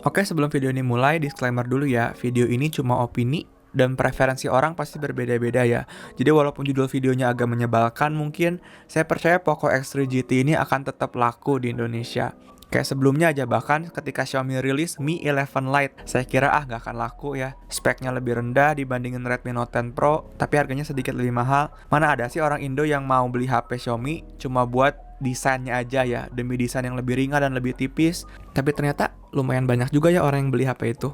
Oke, sebelum video ini mulai, disclaimer dulu ya. Video ini cuma opini dan preferensi orang pasti berbeda-beda ya. Jadi walaupun judul videonya agak menyebalkan mungkin, saya percaya Poco X3 GT ini akan tetap laku di Indonesia. Kayak sebelumnya aja, bahkan ketika Xiaomi rilis Mi 11 Lite, saya kira nggak akan laku ya. Speknya lebih rendah dibandingin Redmi Note 10 Pro, tapi harganya sedikit lebih mahal. Mana ada sih orang Indo yang mau beli HP Xiaomi cuma buat desainnya aja ya, demi desain yang lebih ringan dan lebih tipis. Tapi ternyata lumayan banyak juga ya orang yang beli HP itu.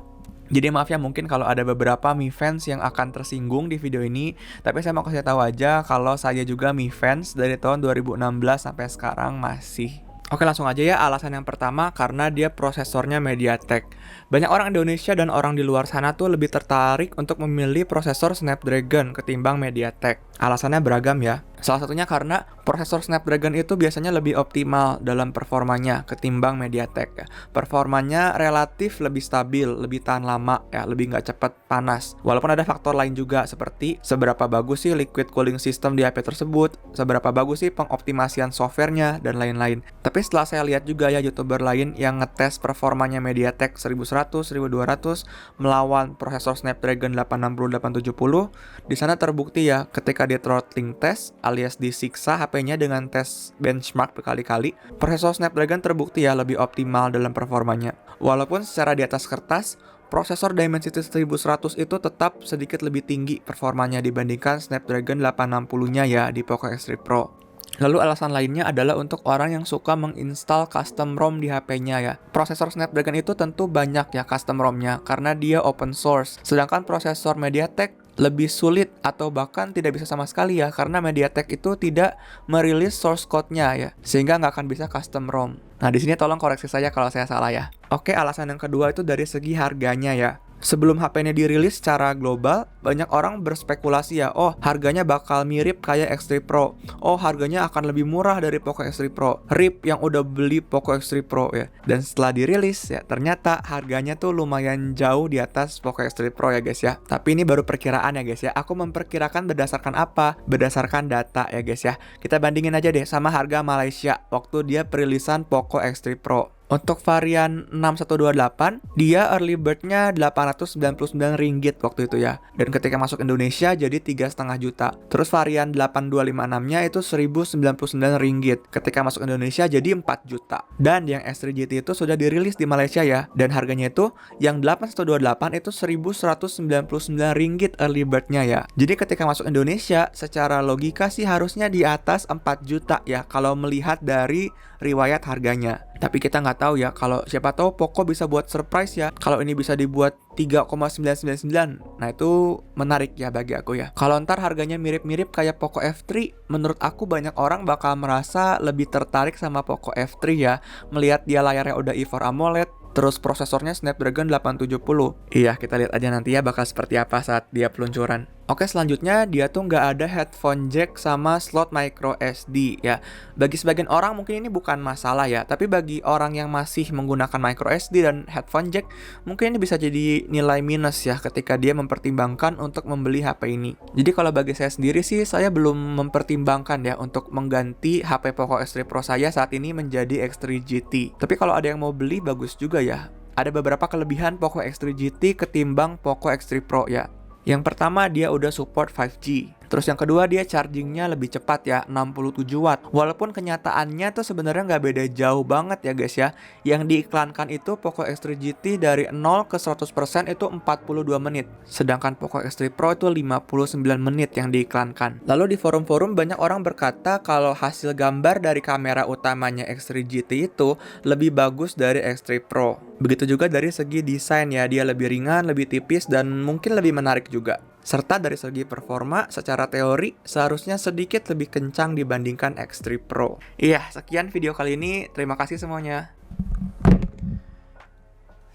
Jadi maaf ya, mungkin kalau ada beberapa Mi fans yang akan tersinggung di video ini, tapi saya mau kasih tahu aja kalau saya juga Mi fans dari tahun 2016 sampai sekarang masih. Oke, langsung aja ya. Alasan yang pertama karena dia prosesornya MediaTek. Banyak orang Indonesia dan orang di luar sana tuh lebih tertarik untuk memilih prosesor Snapdragon ketimbang MediaTek. Alasannya beragam ya. Salah satunya karena prosesor Snapdragon itu biasanya lebih optimal dalam performanya ketimbang MediaTek ya. Performanya relatif lebih stabil, lebih tahan lama ya, lebih nggak cepat panas. Walaupun ada faktor lain juga seperti seberapa bagus sih liquid cooling system di HP tersebut, seberapa bagus sih pengoptimasian softwarenya, dan lain-lain. Tapi setelah saya lihat juga ya YouTuber lain yang ngetes performanya MediaTek 1100, 1200 melawan prosesor Snapdragon 860, 870, di sana terbukti ya ketika dia throttling test alias disiksa HP-nya dengan tes benchmark berkali-kali, prosesor Snapdragon terbukti ya lebih optimal dalam performanya. Walaupun secara di atas kertas, prosesor Dimensity 1100 itu tetap sedikit lebih tinggi performanya dibandingkan Snapdragon 860-nya ya di Poco X3 Pro. Lalu alasan lainnya adalah untuk orang yang suka menginstal custom ROM di HP-nya ya. Prosesor Snapdragon itu tentu banyak ya custom ROM-nya karena dia open source. Sedangkan prosesor MediaTek lebih sulit atau bahkan tidak bisa sama sekali ya, karena MediaTek itu tidak merilis source code-nya ya, sehingga nggak akan bisa custom ROM. Nah, di sini tolong koreksi saya kalau saya salah ya. Oke, alasan yang kedua itu dari segi harganya ya. Sebelum HP ini dirilis secara global, banyak orang berspekulasi ya, oh harganya bakal mirip kayak X3 Pro, oh harganya akan lebih murah dari Poco X3 Pro, RIP yang udah beli Poco X3 Pro ya. Dan setelah dirilis ya, ternyata harganya tuh lumayan jauh di atas Poco X3 Pro ya guys ya. Tapi ini baru perkiraan ya guys ya, aku memperkirakan berdasarkan apa? Berdasarkan data ya guys ya. Kita bandingin aja deh sama harga Malaysia waktu dia perilisan Poco X3 Pro. Untuk varian 6128, dia early bird-nya Rp899 waktu itu ya. Dan ketika masuk Indonesia jadi 3,5 juta. Terus varian 8256-nya itu Rp1.099. Ketika masuk Indonesia jadi 4 juta. Dan yang S3 GT itu sudah dirilis di Malaysia ya. Dan harganya itu yang 8128 itu Rp1.199 early bird-nya ya. Jadi ketika masuk Indonesia secara logika sih harusnya di atas 4 juta ya kalau melihat dari riwayat harganya. Tapi kita nggak tahu ya, kalau siapa tahu Poco bisa buat surprise ya. Kalau ini bisa dibuat 3,999, nah itu menarik ya bagi aku ya. Kalau ntar harganya mirip-mirip kayak Poco F3, menurut aku banyak orang bakal merasa lebih tertarik sama Poco F3 ya. Melihat dia layarnya udah I4 AMOLED, terus prosesornya Snapdragon 870. Iya, kita lihat aja nanti ya bakal seperti apa saat dia peluncuran. Oke, selanjutnya dia tuh nggak ada headphone jack sama slot micro SD ya. Bagi sebagian orang mungkin ini bukan masalah ya, tapi bagi orang yang masih menggunakan micro SD dan headphone jack, mungkin ini bisa jadi nilai minus ya ketika dia mempertimbangkan untuk membeli HP ini. Jadi kalau bagi saya sendiri sih, saya belum mempertimbangkan ya untuk mengganti HP Poco X3 Pro saya saat ini menjadi X3 GT. Tapi kalau ada yang mau beli, bagus juga ya. Ada beberapa kelebihan Poco X3 GT ketimbang Poco X3 Pro ya. Yang pertama, dia udah support 5G. Terus yang kedua, dia chargingnya lebih cepat ya, 67 watt. Walaupun kenyataannya tuh sebenarnya nggak beda jauh banget ya guys ya. Yang diiklankan itu Poco X3 GT dari 0 ke 100% itu 42 menit. Sedangkan Poco X3 Pro itu 59 menit yang diiklankan. Lalu di forum-forum banyak orang berkata kalau hasil gambar dari kamera utamanya X3 GT itu lebih bagus dari X3 Pro. Begitu juga dari segi desain ya, dia lebih ringan, lebih tipis, dan mungkin lebih menarik juga. Serta dari segi performa, secara teori seharusnya sedikit lebih kencang dibandingkan X3 Pro. Iya, sekian video kali ini. Terima kasih semuanya.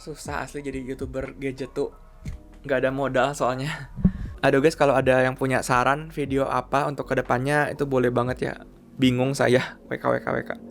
Susah asli jadi YouTuber gadget tuh. Nggak ada modal soalnya. Aduh guys, kalau ada yang punya saran video apa untuk kedepannya itu boleh banget ya. Bingung saya. WKWKWK.